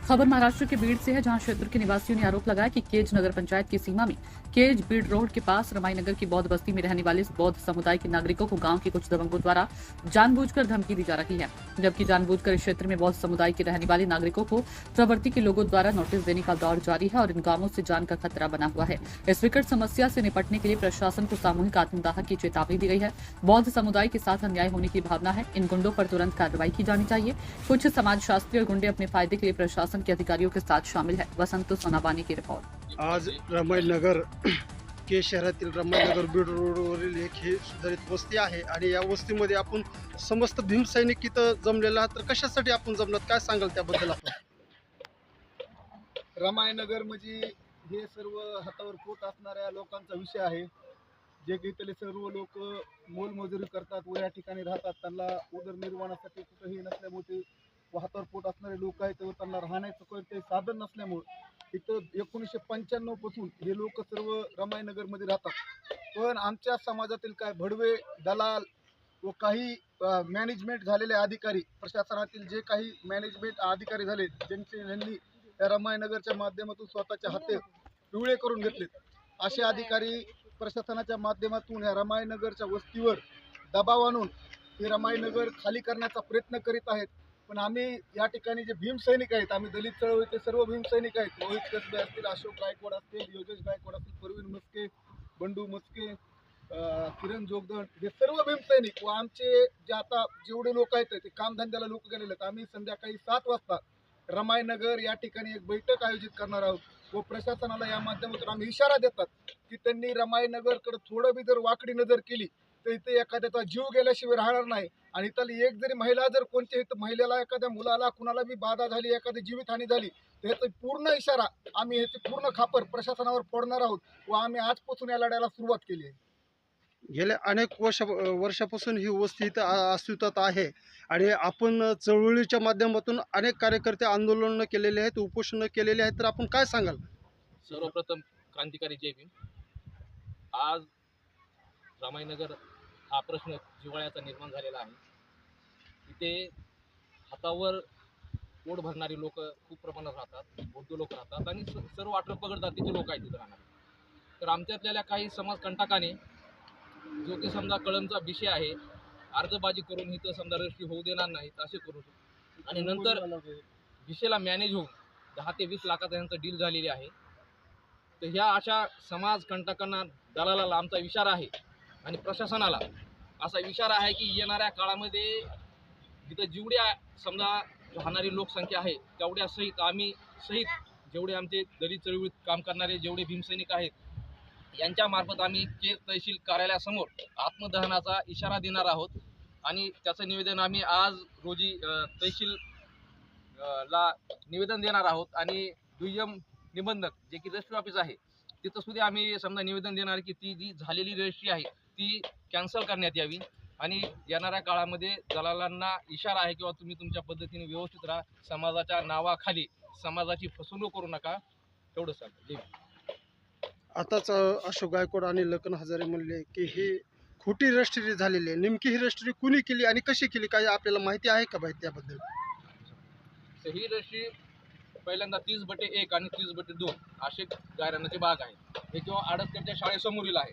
खबर महाराष्ट्र के बीड़ से है, जहां क्षेत्र के निवासियों ने आरोप लगाया कि केज नगर पंचायत की सीमा में केज बीड़ रोड के पास रमाई नगर की बौद्ध बस्ती में रहने वाले बौद्ध समुदाय के नागरिकों को गांव के कुछ दबंगों द्वारा जानबूझकर धमकी दी जा रही है, जबकि जानबूझकर इस क्षेत्र में बौद्ध समुदाय के रहने वाले नागरिकों को प्रवृत्ति के लोगों द्वारा नोटिस देने का दौर जारी है और इन गांवों से जान का खतरा बना हुआ है। इस विकट समस्या से निपटने के लिए प्रशासन को सामूहिक आत्मदाह की चेतावनी दी गई है। बौद्ध समुदाय के साथ अन्याय होने की भावना है, इन गुंडों पर तुरंत कार्रवाई की जानी चाहिए। कुछ समाजशास्त्री और गुंडे अपने फायदे के लिए प्रशासन के अधिकारियों के साथ शामिल है। वसंत सोनाबानी की रिपोर्ट। आज रमाईनगर के शहरातील रमाईनगर बीड रोडवरील एक ही सुधारित वस्ती आहे आणि या वस्तीमध्ये आपण समस्त भीमसैनिक इथं जमलेला आहात. तर कशासाठी आपण जमलात, काय सांगाल त्याबद्दल आपण? रमाईनगर म्हणजे हे सर्व हातावर पोट असणाऱ्या लोकांचा विषय आहे. जे की इथले सर्व लोक मोलमजुरी करतात व या ठिकाणी राहतात. त्यांना उदरनिर्वाहासाठी कुठंही नसल्यामुळे हातावर पोट असणारे लोक आहेत व त्यांना राहण्याचं कोणतेही साधन नसल्यामुळे इथं 1995 पासून हे लोक सर्व रमाईनगरमध्ये राहतात. पण आमच्या समाजातील काय भडवे दलाल व काही मॅनेजमेंट झालेले अधिकारी, प्रशासनातील जे काही मॅनेजमेंट अधिकारी झाले, ज्यांनी या रमाईनगरच्या माध्यमातून स्वतःच्या हाते पिवळे करून घेतलेत, असे अधिकारी प्रशासनाच्या माध्यमातून या रमाईनगरच्या वस्तीवर दबाव आणून हे रमाईनगर खाली करण्याचा प्रयत्न करीत आहेत. पण आम्ही या ठिकाणी जे भीमसैनिक आहेत, आम्ही दलित चळवळीचे सर्व भीमसैनिक आहेत. रोहित कसबे असतील, अशोक गायकवाड असतील, योगेश गायकवाड असतील, परवीन मस्के, बंडू मस्के, किरण जोगदंड, हे सर्व भीमसैनिक व आमचे जे आता जेवढे लोक आहेत ते कामधंद्याला लोक गेलेले आहेत. आम्ही संध्याकाळी 7 वाजता रमाईनगर या ठिकाणी एक बैठक आयोजित करणार आहोत व प्रशासनाला या माध्यमातून आम्ही इशारा देतात की त्यांनी रमाईनगरकडे थोडं बी जर वाकडी नजर केली तर इथे एखाद्याचा जीव गेल्याशिवाय राहणार नाही. आणि इथली एक जरी महिला जर कोणत्या इथं महिलेला, एखाद्या मुलाला, कुणाला बी बाधा झाली, एखादी जीवितहानी झाली तर ह्याचा पूर्ण इशारा आम्ही, ह्याची पूर्ण खापर प्रशासनावर फोडणार आहोत व आम्ही आजपासून या लढ्याला सुरुवात केली आहे. गेल्या अनेक वर्षापासून ही वस्ती इथं अस्तित्वात आहे आणि आपण चळवळीच्या माध्यमातून अनेक कार्यकर्ते आंदोलन केलेले आहेत, उपोषण केलेले आहेत. तर आपण काय सांगाल? सर्वप्रथम क्रांतिकारी जय भीम. आज रमाईनगर हा प्रश्न जिव्हाळ्याचा निर्माण झालेला आहे. इथे हातावर पोट भरणारी लोक खूप प्रमाणात राहतात, बौद्ध लोक राहतात आणि सर्व अठरा पगड जातीचे लोक आहेत तिथे राहणार. तर आमच्यातल्या काही समाजकंटकाने, जो की समजा कळमचा विषय आहे, अर्जबाजी करून इथं समजा रजिस्ट्री होऊ देणार नाहीत असे करून आणि नंतर विषयाला मॅनेज होऊन 10 ते 20 लाखाचा यांचं डील झालेली आहे. तर ह्या अशा समाजकंटकांना, दलालाला आमचा इशारा आहे आणि प्रशासनाला असा इशारा आहे की येणाऱ्या काळामध्ये जिथं जेवढ्या समजा राहणारी लोकसंख्या आहे तेवढ्या सहित आम्ही जेवढे आमचे दलित चळवळीत काम करणारे जेवढे भीमसैनिक आहेत यांच्या मार्फत आम्ही केज तहसील कार्यालयासमोर आत्मदहनाचा इशारा देणार आहोत आणि त्याचं निवेदन आम्ही आज रोजी तहसील ला निवेदन देणार आहोत आणि दुय्यम निबंधक जे की रजिस्ट्री ऑफिस आहे तिथं सुद्धा आम्ही समजा निवेदन देणार की ती जी झालेली रजिस्ट्री आहे ती कॅन्सल करण्यात यावी आणि येणाऱ्या काळामध्ये दलालांना इशारा आहे किंवा तुम्ही तुमच्या पद्धतीने व्यवस्थित राहा, समाजाच्या नावाखाली समाजाची फसवणूक करू नका, एवढं सांगतो. आताच अशोक गायकवाड आणि लखन हजारे म्हणले की ही खोटी रजिस्ट्री झालेली आहे. नेमकी ही रजिस्ट्री कुणी केली आणि कशी केली, काय आपल्याला माहिती आहे का बाई त्याबद्दल? तर ही रजिस्ट्री पहिल्यांदा 30/1 आणि 30/2 असे गायरानाचे भाग आहेत. हे किंवा आडसकरच्या शाळेसमोरील आहे.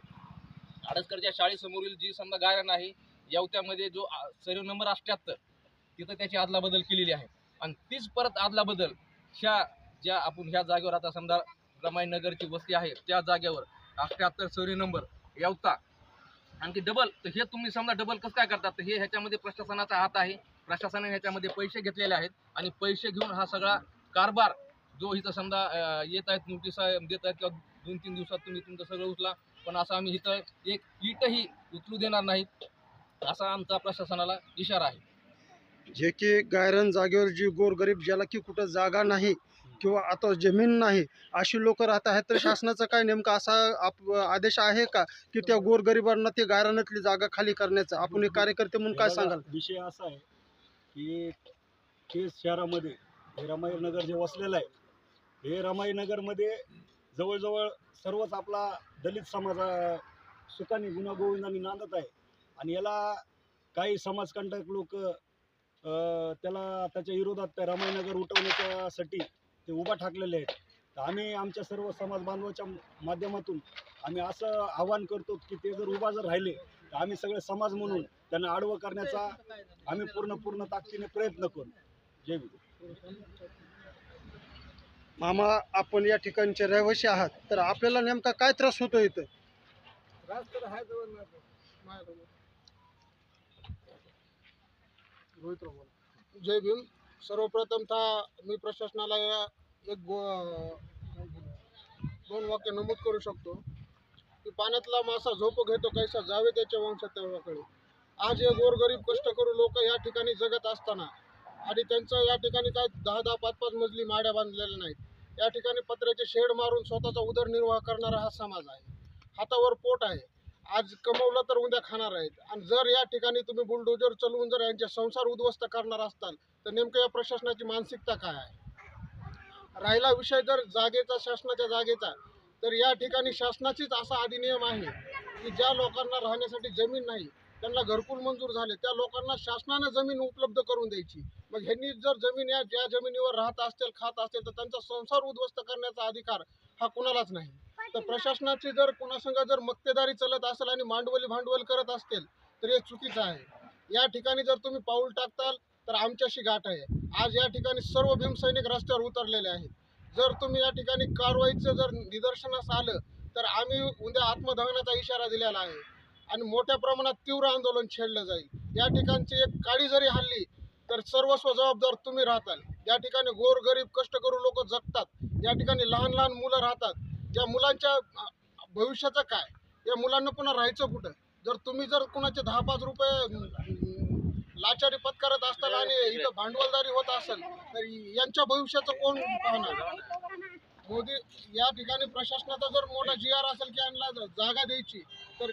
आडसकरच्या शाळेसमोरील जी समजा गायरान आहे, येवत्यामध्ये जो सर्व नंबर 78 तिथं त्याची अदलाबदल केलेली आहे आणि तीच परत अदलाबदल ज्या आपण ह्या जागेवर आता समजा रमाईनगरची वस्ती आहे त्या जागेवर 78 सर्व नंबर येवता आणखी डबल. तर हे तुम्ही समजा डबल कसं काय करतात? तर हे ह्याच्यामध्ये प्रशासनाचा हात आहे. प्रशासनाने ह्याच्यामध्ये पैसे घेतलेले आहेत आणि पैसे घेऊन हा सगळा कारभार जो इथं समजा येत आहेत, नोटीस देत आहेत किंवा 2-3 दिवसात तुम्ही तुमचं सगळं उचला, पण असं आम्ही इथं एक ईटही उचलू देणार नाहीत असा आमचा प्रशासनाला इशारा आहे. जे की गायरान जागेवर जी गोरगरीब, ज्याला की कुठं जागा नाही किंवा आता जमीन नाही अशी लोक राहत आहेत, तर शासनाचा काय नेमका असा आदेश आहे का की त्या गोरगरिबांना ते गायरानातली जागा खाली करण्याचा? आपण एक कार्यकर्ते म्हणून काय सांगाल? विषय असा आहे की केज शहरामध्ये हे रमाईनगर जे वसलेलं आहे, हे रमाईनगरमध्ये जवळजवळ सर्वच आपला दलित समाज सुखाने गुण्यागोविंदाने नांदत आहे आणि याला काही समाजकंटक लोक त्याच्या विरोधात रमाईनगर उठवण्यासाठी ते उभा ठाकलेले आहेत. तर आम्ही आमच्या सर्व समाज बांधवाच्या माध्यमातून आम्ही असं आवाहन करतो की ते जर उभा जर राहिले तर आम्ही सगळे समाज म्हणून त्यांना आडवं करण्याचा आम्ही पूर्ण ताकदीने प्रयत्न करू. जय भीम. मामा, आपण या ठिकाणचे रहिवासी आहात, तर आपल्याला नेमका काय त्रास होतो इथं? जय भीम. सर्वप्रथमतः मी प्रशासनाला दोन वाक्य नमूद करू शकतो की पाण्यातला मासा झोप घेतो कैसा जावे त्याच्या वंशत्वाकडे. आज हे गोरगरीब कष्टकरू लोक या ठिकाणी जगत असताना आणि त्यांचं या ठिकाणी काय 10-10, 5-5 मजली माड्या बांधलेल्या नाहीत. या ठिकाणी पत्र्याचे शेड मारून स्वतःचा उदरनिर्वाह करणारा हा समाज आहे. हातावर पोट आहे. आज कमवलं तर उद्या खाणार आहेत. आणि जर या ठिकाणी तुम्ही बुलडोजर चालवून जर यांचे संसार उद्ध्वस्त करणार असताल तर नेमकं या प्रशासनाची मानसिकता काय आहे? राहिला विषय जर जागेचा, शासनाच्या जागेचा, तर या ठिकाणी शासनाचीच असा अधिनियम आहे की ज्या लोकांना राहण्यासाठी जमीन नाही त्यांना घरकुल मंजूर झाले त्या लोकांना शासनानं जमीन उपलब्ध करून द्यायची. मग ह्यांनी जर जमीन ज्या जमिनीवर राहत असतील, खात असतील, तर त्यांचा संसार उद्ध्वस्त करण्याचा अधिकार हा कुणालाच नाही. तर प्रशासनाची जर कुणासंग जर मक्तेदारी चालत असेल आणि भांडवल करत असतील तर हे चुकीचं आहे. या ठिकाणी जर तुम्ही पाऊल टाकताल तर आमच्याशी गाठ आहे. आज या ठिकाणी सर्व भीमसैनिक रस्त्यावर उतरलेले आहेत. जर तुम्ही या ठिकाणी कारवाईचं जर निदर्शनास आलं तर आम्ही उद्या आत्मदहनाचा इशारा दिलेला आहे आणि मोठ्या प्रमाणात तीव्र आंदोलन छेडलं जाईल. या ठिकाणची एक काडी जरी हल्ली तर सर्वस्व जबाबदार तुम्ही राहताल. या ठिकाणी गोरगरीब कष्टकरू लोक जगतात. या ठिकाणी लहान लहान मुलं राहतात. या मुलांच्या भविष्याचं काय? या मुलांना पुन्हा राहायचं कुठं? जर तुम्ही जर कुणाचे 10-5 रुपये लाचारी पत्करत असताल आणि इथं भांडवलदारी होत असेल तर यांच्या भविष्याचं कोण पाहणार? मोदी या ठिकाणी प्रशासनाचा जर मोठा GR असेल की यांना जागा द्यायची तर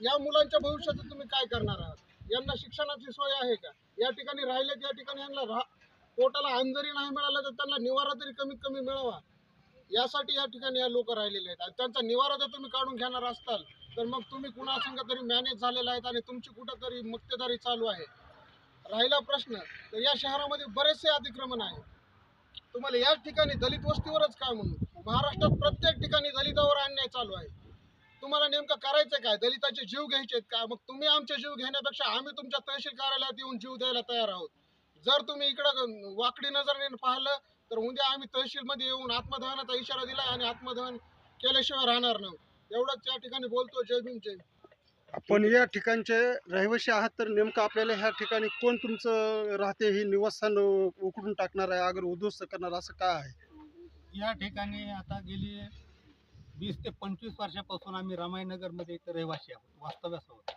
या मुलांच्या भविष्याचं तुम्ही काय करणार आहात? यांना शिक्षणाची सोय आहे का? या ठिकाणी राहिले या ठिकाणी यांना पोटाला अन्न जरी नाही मिळालं तर त्यांना निवारा तरी कमीत कमी मिळावा. यासाठी या ठिकाणी या लोक राहिलेले आहेत. आणि त्यांचा निवारा जर तुम्ही काढून घेणार असताल तर मग तुम्ही कुणासंग तरी मॅनेज झालेला आहेत आणि तुमची कुठंतरी मक्तेदारी चालू आहे. राहिला प्रश्न तर या शहरामध्ये बरेचसे अतिक्रमण आहे. तुम्हाला या ठिकाणी दलित वस्तीवरच काय म्हणून महाराष्ट्रात प्रत्येक ठिकाणी दलितावर अन्याय चालू आहे. तुम्हाला नेमकं करायचं काय? दलिताचे जीव घ्यायचे आहेत का? मग तुम्ही आमचे जीव घेण्यापेक्षा आम्ही तुमच्या तहसील कार्यालयात येऊन जीव द्यायला तयार आहोत. जर तुम्ही इकडं वाकडी नजरेने पाहिलं तर उद्या आम्ही तहसीलमध्ये येऊन आत्मदहनाचा इशारा दिला आणि आत्मदहन केल्याशिवाय राहणार नाही. एवढंच या ठिकाणी बोलतो. जय भीम. जय. आपण या ठिकाणचे रहिवासी आहात, तर नेमकं आपल्याला ह्या ठिकाणी कोण तुमचं राहते हे निवासस्थान उकडून टाकणार आहे, अगर उद्ध्वस्त करणार, असं काय आहे? या ठिकाणी आता गेली 20 ते 25 वर्षापासून आम्ही रमाईनगरमध्ये इथं रहिवासी आहोत, वास्तव्यास आहोत.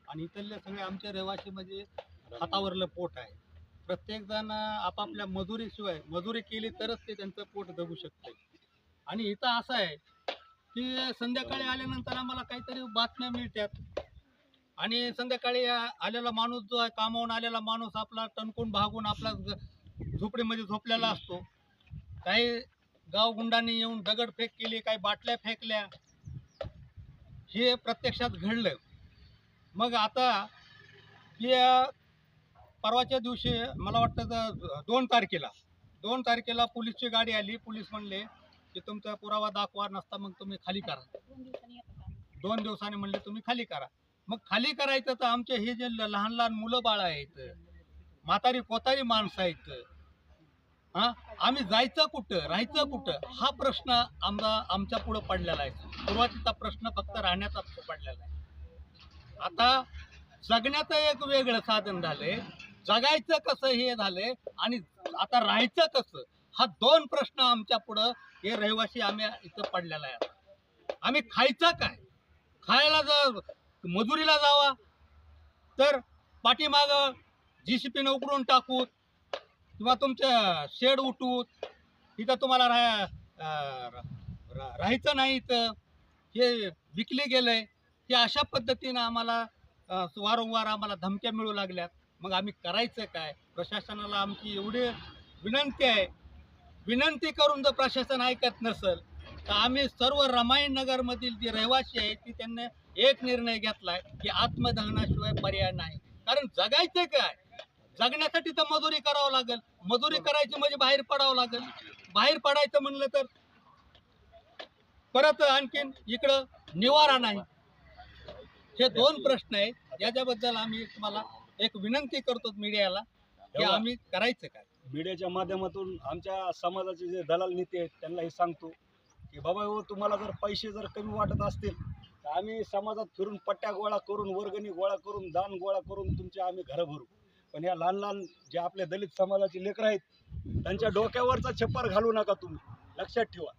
आणि इथले सगळे आमचे रहिवासी म्हणजे हातावरलं पोट आहे. प्रत्येकजण आपापल्या मजुरी केली तरच ते त्यांचं पोट जगू शकते. आणि इथं असं आहे की संध्याकाळी आल्यानंतर आम्हाला काहीतरी बातम्या मिळतात आणि संध्याकाळी आलेला माणूस जो आहे, कामावून आलेला माणूस आपला टणकून भागून आपला झोपडीमध्ये झोपलेला असतो. काही गावगुंडांनी येऊन दगडफेक केली, काही बाटल्या फेकल्या. हे प्रत्यक्षात घडलं. मग आता की परवाच्या दिवशी मला वाटतं 2 तारखेला पोलीसची गाडी आली. पोलीस म्हणले की तुमचा पुरावा दाखवा, नसता मग तुम्ही खाली करा. 2 दिवसांनी म्हणले तुम्ही खाली करा. मग खाली करायचं तर आमचे हे जे लहान लहान मुलं बाळ आहेत, म्हातारी कोतारी माणसं आहेत, आम्ही जायचं कुठं, राहायचं कुठं, हा प्रश्न आमच्या पुढं पडलेला आहे. सुरुवातीचा प्रश्न फक्त राहण्याचा पडलेला आहे. आता जगण्याचं एक वेगळं साधन झालंय, जगायचं कसं हे झालंय, आणि आता राहायचं कसं, हा 2 प्रश्न आमच्या पुढं हे रहिवासी आम्ही इथं पडलेला आहे. आम्ही खायचं काय? खायला जर मजुरीला जावा तर पाठीमागं JCPनं उकडून टाकूत किंवा तुमचं शेड उठवूत, तिथं तुम्हाला राहायचं नाही, तर हे विकले गेलंय. हे अशा पद्धतीनं आम्हाला वारंवार आम्हाला धमक्या मिळू लागल्यात. मग आम्ही करायचं काय? प्रशासनाला आमची एवढी विनंती आहे. विनंती करून जर प्रशासन ऐकत नसेल तर आम्ही सर्व रमाईनगरमधील जे रहिवासी आहेत ती त्यांनी एक निर्णय घेतला आहे की आत्मदहनाशिवाय पर्याय नाही. कारण जगायचं काय? जगण्यासाठी तर मजुरी करावं लागेल. मजुरी करायची म्हणजे बाहेर पडावं लागेल. बाहेर पडायचं म्हणलं तर परत आणखीन इकडं निवारा नाही. हे दोन प्रश्न आहेत. याच्याबद्दल आम्ही तुम्हाला एक विनंती करतो मीडियाला की आम्ही करायचं काय. मीडियाच्या माध्यमातून आमच्या समाजाचे जे दलाल नेते आहेत त्यांना हे सांगतो की बाबा हो, तुम्हाला जर पैसे जर कमी वाटत असतील तर आम्ही समाजात फिरून पट्ट्या गोळा करून, वर्गणी गोळा करून, दान गोळा करून तुमचे आम्ही घरं भरू. पण ह्या लहान लहान जे आपले दलित समाजाचे लेकरं आहेत त्यांच्या डोक्यावरचा छप्पर घालू नका तुम्ही, लक्षात ठेवा.